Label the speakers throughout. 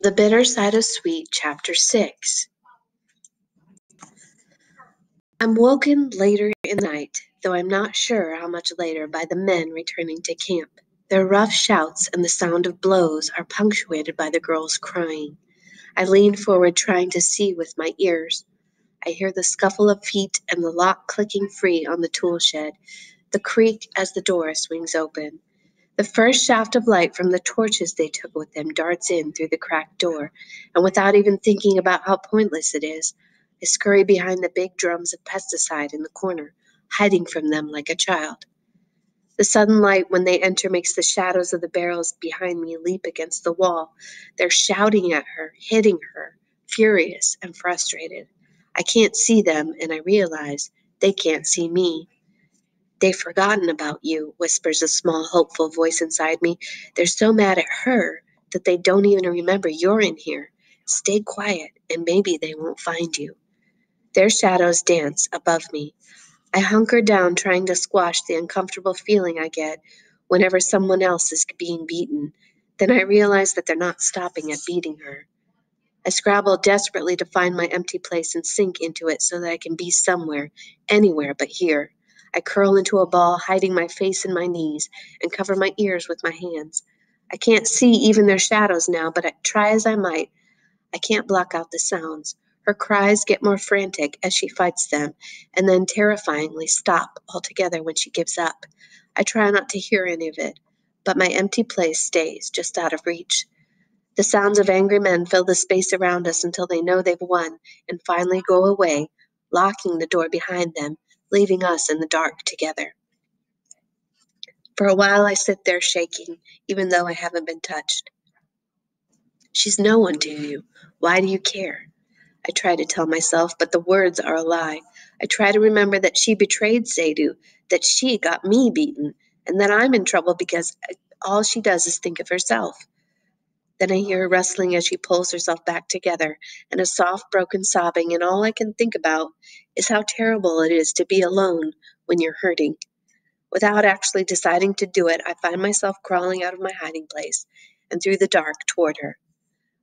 Speaker 1: The Bitter Side of Sweet, Chapter 6. I'm woken later in the night, though I'm not sure how much later, by the men returning to camp. Their rough shouts and the sound of blows are punctuated by the girls crying. I lean forward trying to see with my ears. I hear the scuffle of feet and the lock clicking free on the tool shed, the creak as the door swings open. The first shaft of light from the torches they took with them darts in through the cracked door, and without even thinking about how pointless it is, I scurry behind the big drums of pesticide in the corner, hiding from them like a child. The sudden light when they enter makes the shadows of the barrels behind me leap against the wall. They're shouting at her, hitting her, furious and frustrated. I can't see them, and I realize they can't see me. "They've forgotten about you," whispers a small, hopeful voice inside me. "They're so mad at her that they don't even remember you're in here. Stay quiet, and maybe they won't find you." Their shadows dance above me. I hunker down, trying to squash the uncomfortable feeling I get whenever someone else is being beaten. Then I realize that they're not stopping at beating her. I scrabble desperately to find my empty place and sink into it so that I can be somewhere, anywhere but here. I curl into a ball, hiding my face in my knees, and cover my ears with my hands. I can't see even their shadows now, but I try as I might, I can't block out the sounds. Her cries get more frantic as she fights them, and then terrifyingly stop altogether when she gives up. I try not to hear any of it, but my empty place stays just out of reach. The sounds of angry men fill the space around us until they know they've won and finally go away, locking the door behind them, leaving us in the dark together. For a while I sit there shaking, even though I haven't been touched. "She's no one to you. Why do you care?" I try to tell myself, but the words are a lie. I try to remember that she betrayed Sadhu, that she got me beaten, and that I'm in trouble because all she does is think of herself. Then I hear her rustling as she pulls herself back together, and a soft, broken sobbing, and all I can think about is how terrible it is to be alone when you're hurting. Without actually deciding to do it, I find myself crawling out of my hiding place and through the dark toward her.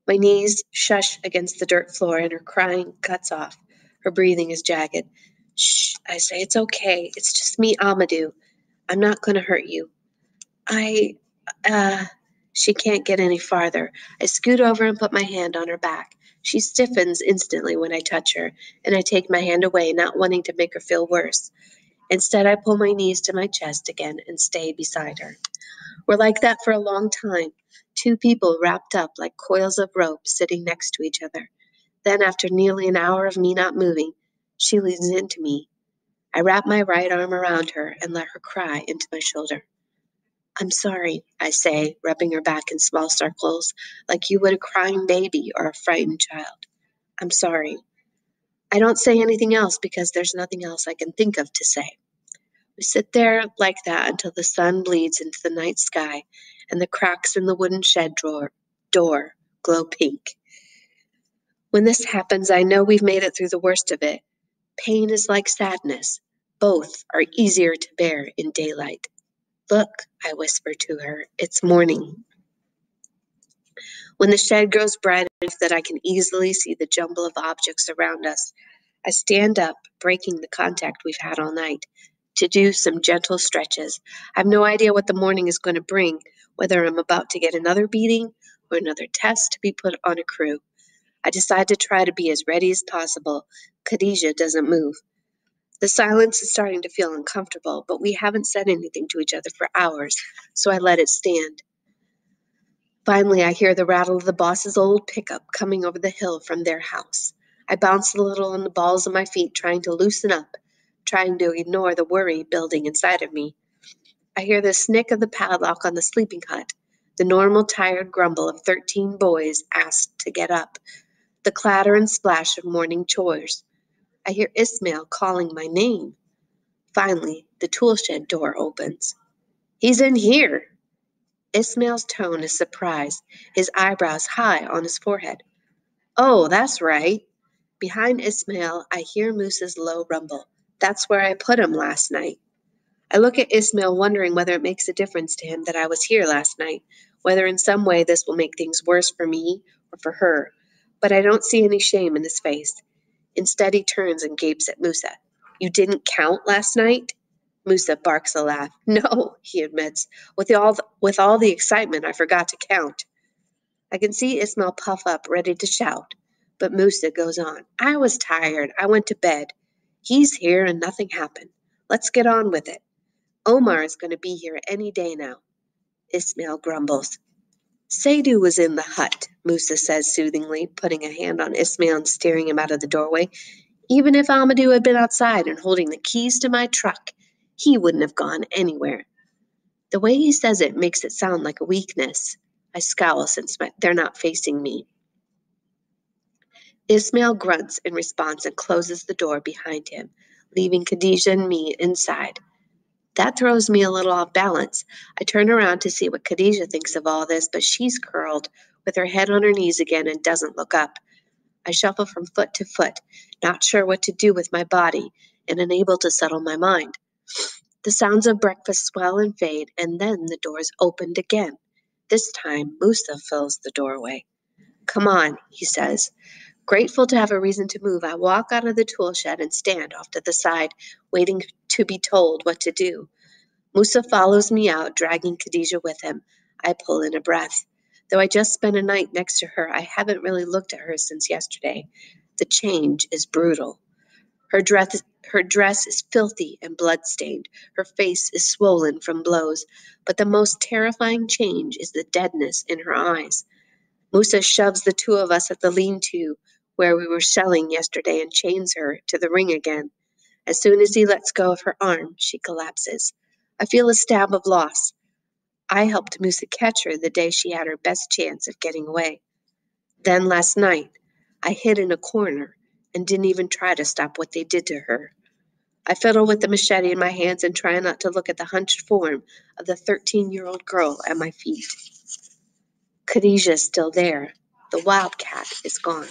Speaker 1: My knees shush against the dirt floor, and her crying cuts off. Her breathing is jagged. "Shh," I say, "it's okay. It's just me, Amadou. I'm not going to hurt you." I, uh, she can't get any farther. I scoot over and put my hand on her back. She stiffens instantly when I touch her, and I take my hand away, not wanting to make her feel worse. Instead, I pull my knees to my chest again and stay beside her. We're like that for a long time, two people wrapped up like coils of rope sitting next to each other. Then, after nearly an hour of me not moving, she leans into me. I wrap my right arm around her and let her cry into my shoulder. "I'm sorry," I say, rubbing her back in small circles, like you would a crying baby or a frightened child. "I'm sorry." I don't say anything else because there's nothing else I can think of to say. We sit there like that until the sun bleeds into the night sky and the cracks in the wooden shed door glow pink. When this happens, I know we've made it through the worst of it. Pain is like sadness. Both are easier to bear in daylight. "Look," I whisper to her, "it's morning." When the shed grows bright enough that I can easily see the jumble of objects around us, I stand up, breaking the contact we've had all night, to do some gentle stretches. I have no idea what the morning is going to bring, whether I'm about to get another beating or another test to be put on a crew. I decide to try to be as ready as possible. Khadijah doesn't move. The silence is starting to feel uncomfortable, but we haven't said anything to each other for hours, so I let it stand. Finally, I hear the rattle of the boss's old pickup coming over the hill from their house. I bounce a little on the balls of my feet, trying to loosen up, trying to ignore the worry building inside of me. I hear the snick of the padlock on the sleeping hut, the normal tired grumble of 13 boys asked to get up, the clatter and splash of morning chores. I hear Ismail calling my name. Finally, the tool shed door opens. "He's in here." Ismail's tone is surprise, his eyebrows high on his forehead. "Oh, that's right." Behind Ismail, I hear Moose's low rumble. "That's where I put him last night." I look at Ismail, wondering whether it makes a difference to him that I was here last night, whether in some way this will make things worse for me or for her. But I don't see any shame in his face. Instead, he turns and gapes at Musa. You didn't count last night? Musa barks a laugh. No, he admits. With all the excitement, I forgot to count. I can see Ismail puff up, ready to shout. But Musa goes on. I was tired. I went to bed. He's here and nothing happened. Let's get on with it. Omar is going to be here any day now. Ismail grumbles. Saidu was in the hut, Musa says soothingly, putting a hand on Ismail and steering him out of the doorway. Even if Amadou had been outside and holding the keys to my truck, he wouldn't have gone anywhere. The way he says it makes it sound like a weakness. I scowl since they're not facing me. Ismail grunts in response and closes the door behind him, leaving Khadijah and me inside. That throws me a little off balance. I turn around to see what Khadijah thinks of all this, but she's curled, with her head on her knees again, and doesn't look up. I shuffle from foot to foot, not sure what to do with my body, and unable to settle my mind. The sounds of breakfast swell and fade, and then the door's opened again. This time, Musa fills the doorway. Come on, he says. Grateful to have a reason to move, I walk out of the tool shed and stand off to the side, waiting to be told what to do. Musa follows me out, dragging Khadijah with him. I pull in a breath. Though I just spent a night next to her, I haven't really looked at her since yesterday. The change is brutal. Her dress is filthy and blood-stained. Her face is swollen from blows. But the most terrifying change is the deadness in her eyes. Musa shoves the two of us at the lean-to where we were shelling yesterday and chains her to the ring again. As soon as he lets go of her arm, she collapses. I feel a stab of loss. I helped Musa catch her the day she had her best chance of getting away. Then last night, I hid in a corner and didn't even try to stop what they did to her. I fiddle with the machete in my hands and try not to look at the hunched form of the 13-year-old girl at my feet. Khadijah is still there. The wildcat is gone.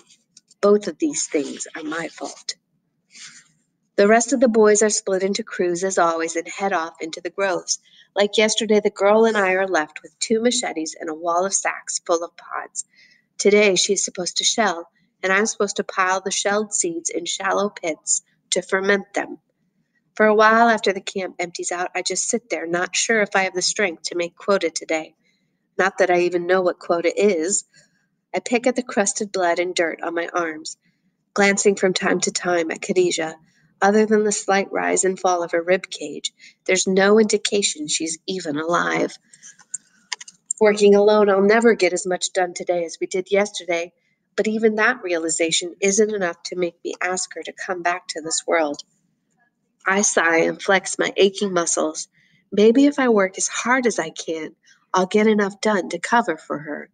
Speaker 1: Both of these things are my fault. The rest of the boys are split into crews as always and head off into the groves. Like yesterday, the girl and I are left with 2 machetes and a wall of sacks full of pods. Today, she's supposed to shell, and I'm supposed to pile the shelled seeds in shallow pits to ferment them. For a while after the camp empties out, I just sit there, not sure if I have the strength to make quota today. Not that I even know what quota is. I pick at the crusted blood and dirt on my arms, glancing from time to time at Khadijah. Other than the slight rise and fall of her rib cage, there's no indication she's even alive. Working alone, I'll never get as much done today as we did yesterday, but even that realization isn't enough to make me ask her to come back to this world. I sigh and flex my aching muscles. Maybe if I work as hard as I can, I'll get enough done to cover for her.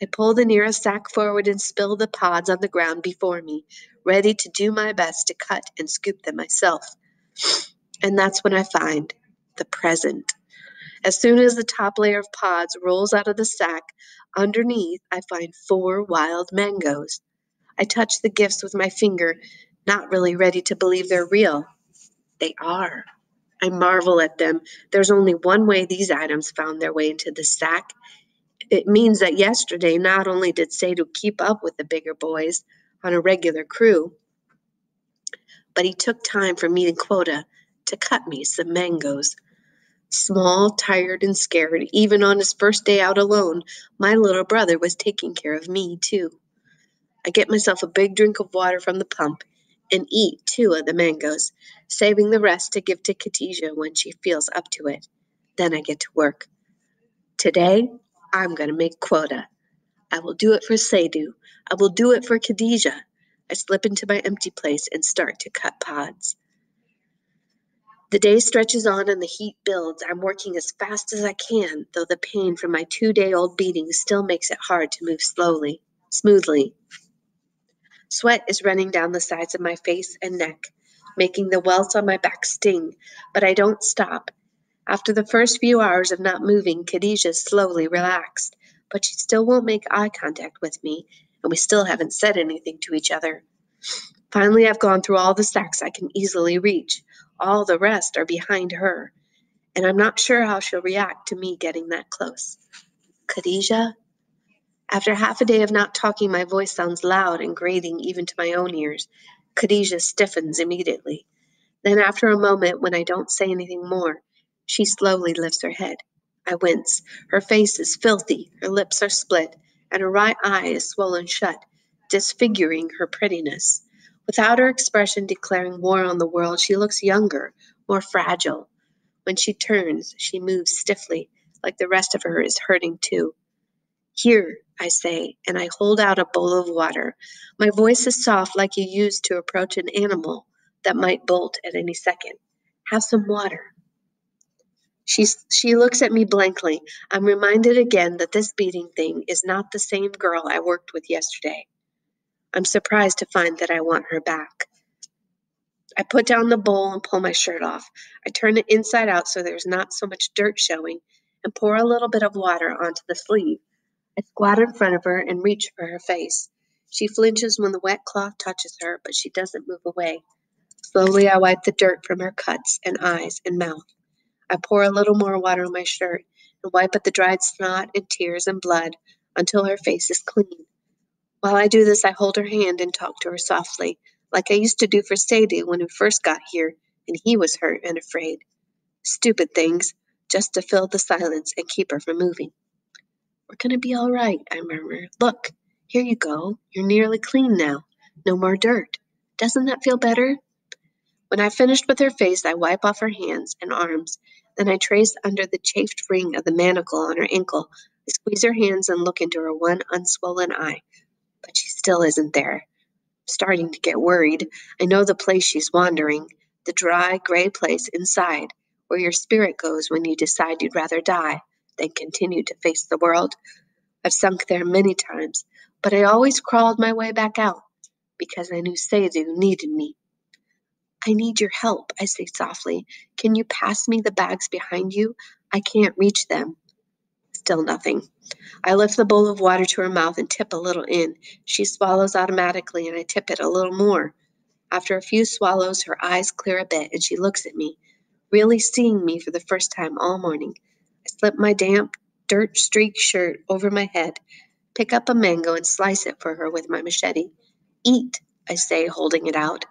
Speaker 1: I pull the nearest sack forward and spill the pods on the ground before me, ready to do my best to cut and scoop them myself. And that's when I find the present. As soon as the top layer of pods rolls out of the sack, underneath I find 4 wild mangoes. I touch the gifts with my finger, not really ready to believe they're real. They are. I marvel at them. There's only one way these items found their way into the sack. It means that yesterday, not only did Saidu keep up with the bigger boys on a regular crew, but he took time from meeting quota to cut me some mangoes. Small, tired, and scared, even on his first day out alone, my little brother was taking care of me, too. I get myself a big drink of water from the pump and eat 2 of the mangoes, saving the rest to give to Khadijah when she feels up to it. Then I get to work. Today, I'm going to make quota. I will do it for Saidu. I will do it for Khadijah. I slip into my empty place and start to cut pods. The day stretches on and the heat builds. I'm working as fast as I can, though the pain from my 2-day-old beating still makes it hard to move smoothly. Sweat is running down the sides of my face and neck, making the welts on my back sting, but I don't stop. After the first few hours of not moving, Khadijah slowly relaxed, but she still won't make eye contact with me, and we still haven't said anything to each other. Finally, I've gone through all the sacks I can easily reach. All the rest are behind her, and I'm not sure how she'll react to me getting that close. Khadijah? After half a day of not talking, my voice sounds loud and grating even to my own ears. Khadijah stiffens immediately. Then, after a moment, when I don't say anything more, she slowly lifts her head. I wince. Her face is filthy, her lips are split, and her right eye is swollen shut, disfiguring her prettiness. Without her expression declaring war on the world, she looks younger, more fragile. When she turns, she moves stiffly, like the rest of her is hurting too. Here, I say, and I hold out a bowl of water. My voice is soft like you use to approach an animal that might bolt at any second. Have some water. She looks at me blankly. I'm reminded again that this beating thing is not the same girl I worked with yesterday. I'm surprised to find that I want her back. I put down the bowl and pull my shirt off. I turn it inside out so there's not so much dirt showing and pour a little bit of water onto the sleeve. I squat in front of her and reach for her face. She flinches when the wet cloth touches her, but she doesn't move away. Slowly, I wipe the dirt from her cuts and eyes and mouth. I pour a little more water on my shirt and wipe at the dried snot and tears and blood until her face is clean. While I do this, I hold her hand and talk to her softly, like I used to do for Sadie when we first got here and he was hurt and afraid. Stupid things, just to fill the silence and keep her from moving. We're going to be all right, I murmur. Look, here you go. You're nearly clean now. No more dirt. Doesn't that feel better? When I've finished with her face, I wipe off her hands and arms. Then I trace under the chafed ring of the manacle on her ankle. I squeeze her hands and look into her one unswollen eye. But she still isn't there. I'm starting to get worried. I know the place she's wandering, the dry, gray place inside, where your spirit goes when you decide you'd rather die than continue to face the world. I've sunk there many times, but I always crawled my way back out because I knew Seidu needed me. I need your help, I say softly. Can you pass me the bags behind you? I can't reach them. Still nothing. I lift the bowl of water to her mouth and tip a little in. She swallows automatically, and I tip it a little more. After a few swallows, her eyes clear a bit, and she looks at me, really seeing me for the first time all morning. I slip my damp, dirt-streaked shirt over my head, pick up a mango, and slice it for her with my machete. Eat, I say, holding it out.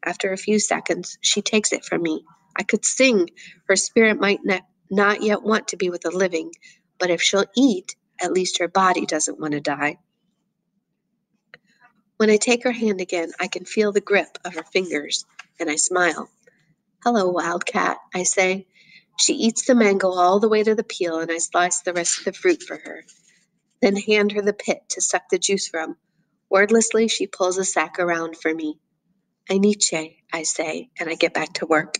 Speaker 1: After a few seconds, she takes it from me. I could sing. Her spirit might not yet want to be with the living, but if she'll eat, at least her body doesn't want to die. When I take her hand again, I can feel the grip of her fingers, and I smile. Hello, Wildcat, I say. She eats the mango all the way to the peel, and I slice the rest of the fruit for her, then hand her the pit to suck the juice from. Wordlessly, she pulls a sack around for me. Ainiche, I say, and I get back to work.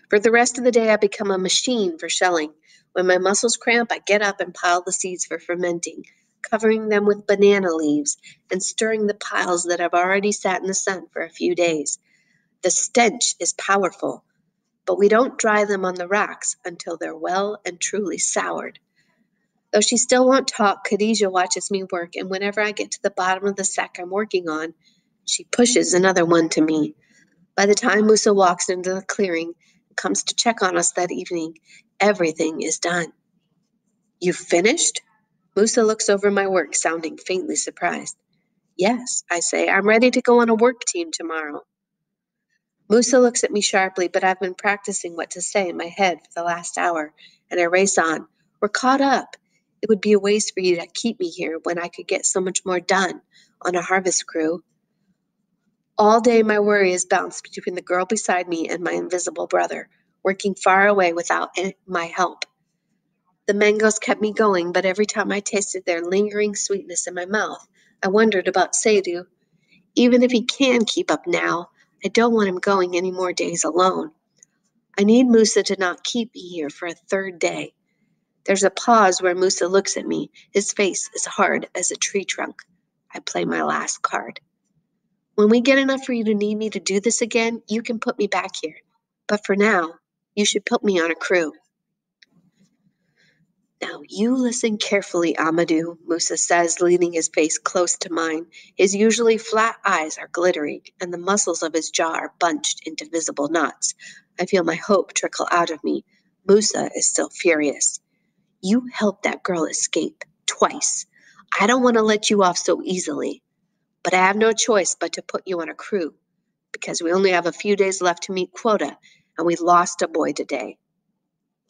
Speaker 1: For the rest of the day, I become a machine for shelling. When my muscles cramp, I get up and pile the seeds for fermenting, covering them with banana leaves and stirring the piles that have already sat in the sun for a few days. The stench is powerful, but we don't dry them on the racks until they're well and truly soured. Though she still won't talk, Khadijah watches me work, and whenever I get to the bottom of the sack I'm working on, she pushes another one to me. By the time Musa walks into the clearing and comes to check on us that evening, everything is done. You've finished? Musa looks over my work, sounding faintly surprised. Yes, I say, I'm ready to go on a work team tomorrow. Musa looks at me sharply, but I've been practicing what to say in my head for the last hour, and I race on. We're caught up. It would be a waste for you to keep me here when I could get so much more done on a harvest crew. All day my worry is bounced between the girl beside me and my invisible brother, working far away without my help. The mangoes kept me going, but every time I tasted their lingering sweetness in my mouth, I wondered about Seidu. Even if he can keep up now, I don't want him going any more days alone. I need Musa to not keep me here for a third day. There's a pause where Musa looks at me. His face is hard as a tree trunk. I play my last card. When we get enough for you to need me to do this again, you can put me back here. But for now, you should put me on a crew. Now you listen carefully, Amadou, Musa says, leaning his face close to mine. His usually flat eyes are glittering, and the muscles of his jaw are bunched into visible knots. I feel my hope trickle out of me. Musa is still furious. You helped that girl escape. twice. I don't want to let you off so easily, but I have no choice but to put you on a crew, because we only have a few days left to meet quota, and we lost a boy today.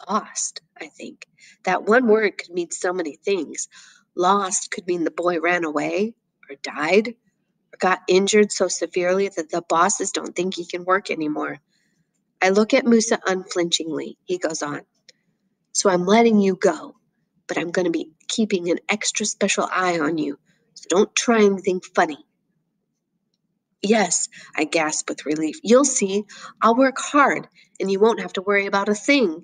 Speaker 1: Lost, I think. That one word could mean so many things. Lost could mean the boy ran away, or died, or got injured so severely that the bosses don't think he can work anymore. I look at Musa unflinchingly. He goes on. So I'm letting you go, but I'm going to be keeping an extra special eye on you, so don't try anything funny. Yes, I gasp with relief. You'll see. I'll work hard, and you won't have to worry about a thing.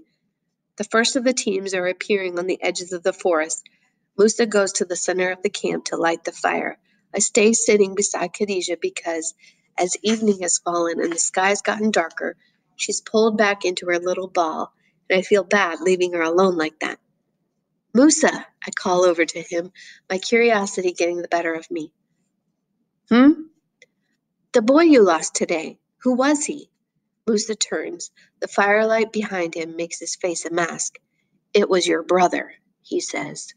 Speaker 1: The first of the teams are appearing on the edges of the forest. Musa goes to the center of the camp to light the fire. I stay sitting beside Khadijah because, as evening has fallen and the sky's gotten darker, she's pulled back into her little ball, and I feel bad leaving her alone like that. Musa, I call over to him, my curiosity getting the better of me. The boy you lost today, who was he? Musa turns. The firelight behind him makes his face a mask. It was your brother, he says.